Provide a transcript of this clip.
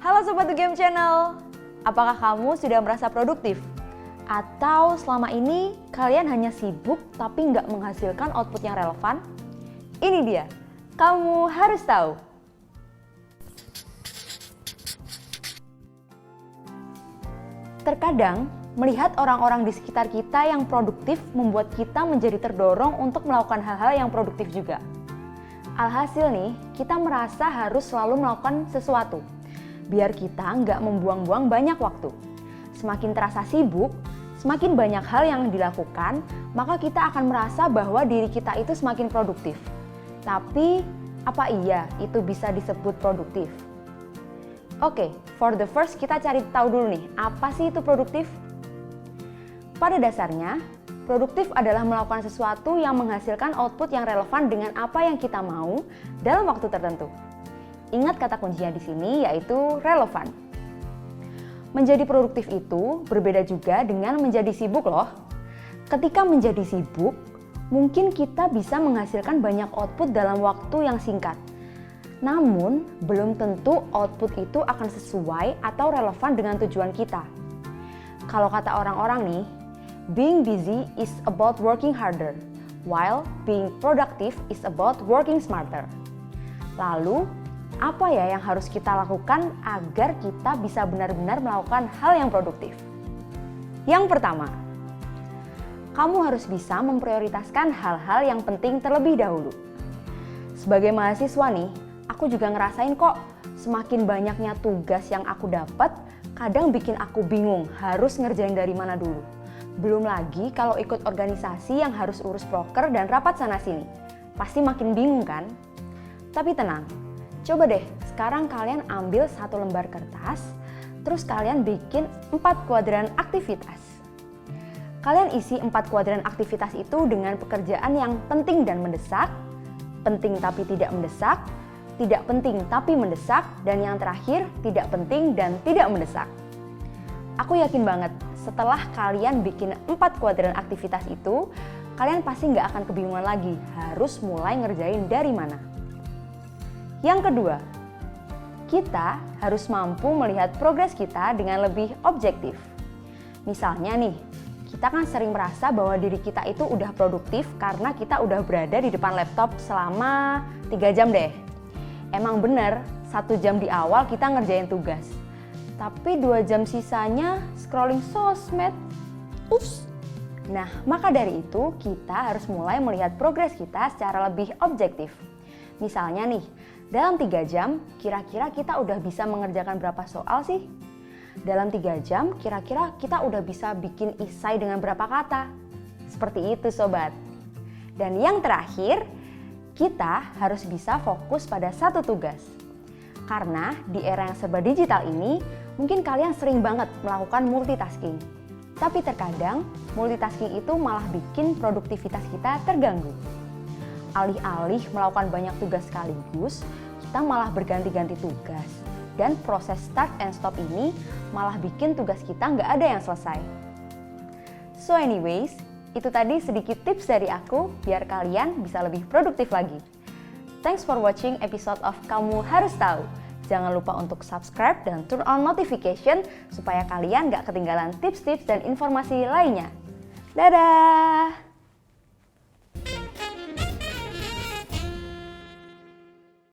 Halo Sobat The Game Channel, apakah kamu sudah merasa produktif? Atau selama ini kalian hanya sibuk tapi nggak menghasilkan output yang relevan? Ini dia, kamu harus tahu. Terkadang, melihat orang-orang di sekitar kita yang produktif membuat kita menjadi terdorong untuk melakukan hal-hal yang produktif juga. Alhasil nih, kita merasa harus selalu melakukan sesuatu, biar kita nggak membuang-buang banyak waktu. Semakin terasa sibuk, semakin banyak hal yang dilakukan, maka kita akan merasa bahwa diri kita itu semakin produktif. Tapi, apa iya itu bisa disebut produktif? Oke, for the first kita cari tahu dulu nih, apa sih itu produktif? Pada dasarnya, produktif adalah melakukan sesuatu yang menghasilkan output yang relevan dengan apa yang kita mau dalam waktu tertentu. Ingat kata kuncinya di sini yaitu relevan. Menjadi produktif itu berbeda juga dengan menjadi sibuk loh. Ketika menjadi sibuk, mungkin kita bisa menghasilkan banyak output dalam waktu yang singkat. Namun, belum tentu output itu akan sesuai atau relevan dengan tujuan kita. Kalau kata orang-orang nih, being busy is about working harder, while being productive is about working smarter. Lalu, apa ya yang harus kita lakukan agar kita bisa benar-benar melakukan hal yang produktif? Yang pertama, kamu harus bisa memprioritaskan hal-hal yang penting terlebih dahulu. Sebagai mahasiswa nih, aku juga ngerasain kok, semakin banyaknya tugas yang aku dapat, kadang bikin aku bingung harus ngerjain dari mana dulu. Belum lagi kalau ikut organisasi yang harus urus proker dan rapat sana-sini. Pasti makin bingung kan? Tapi tenang, coba deh sekarang kalian ambil satu lembar kertas, terus kalian bikin 4 kuadran aktivitas. Kalian isi 4 kuadran aktivitas itu dengan pekerjaan yang penting dan mendesak, penting tapi tidak mendesak, tidak penting tapi mendesak, dan yang terakhir tidak penting dan tidak mendesak. Aku yakin banget setelah kalian bikin 4 kuadran aktivitas itu, kalian pasti nggak akan kebingungan lagi harus mulai ngerjain dari mana. Yang kedua, kita harus mampu melihat progres kita dengan lebih objektif. Misalnya nih, kita kan sering merasa bahwa diri kita itu udah produktif karena kita udah berada di depan laptop selama 3 jam deh. Emang bener, 1 jam di awal kita ngerjain tugas. Tapi 2 jam sisanya scrolling sosmed. Ups. Nah, maka dari itu kita harus mulai melihat progres kita secara lebih objektif. Misalnya nih, dalam 3 jam kira-kira kita udah bisa mengerjakan berapa soal sih? Dalam 3 jam kira-kira kita udah bisa bikin esai dengan berapa kata? Seperti itu sobat. Dan yang terakhir, kita harus bisa fokus pada satu tugas. Karena di era yang serba digital ini, mungkin kalian sering banget melakukan multitasking. Tapi terkadang, multitasking itu malah bikin produktivitas kita terganggu. Alih-alih melakukan banyak tugas sekaligus, kita malah berganti-ganti tugas. Dan proses start and stop ini malah bikin tugas kita nggak ada yang selesai. So anyways, itu tadi sedikit tips dari aku biar kalian bisa lebih produktif lagi. Thanks for watching episode of Kamu Harus Tahu. Jangan lupa untuk subscribe dan turn on notification supaya kalian gak ketinggalan tips-tips dan informasi lainnya. Dadah!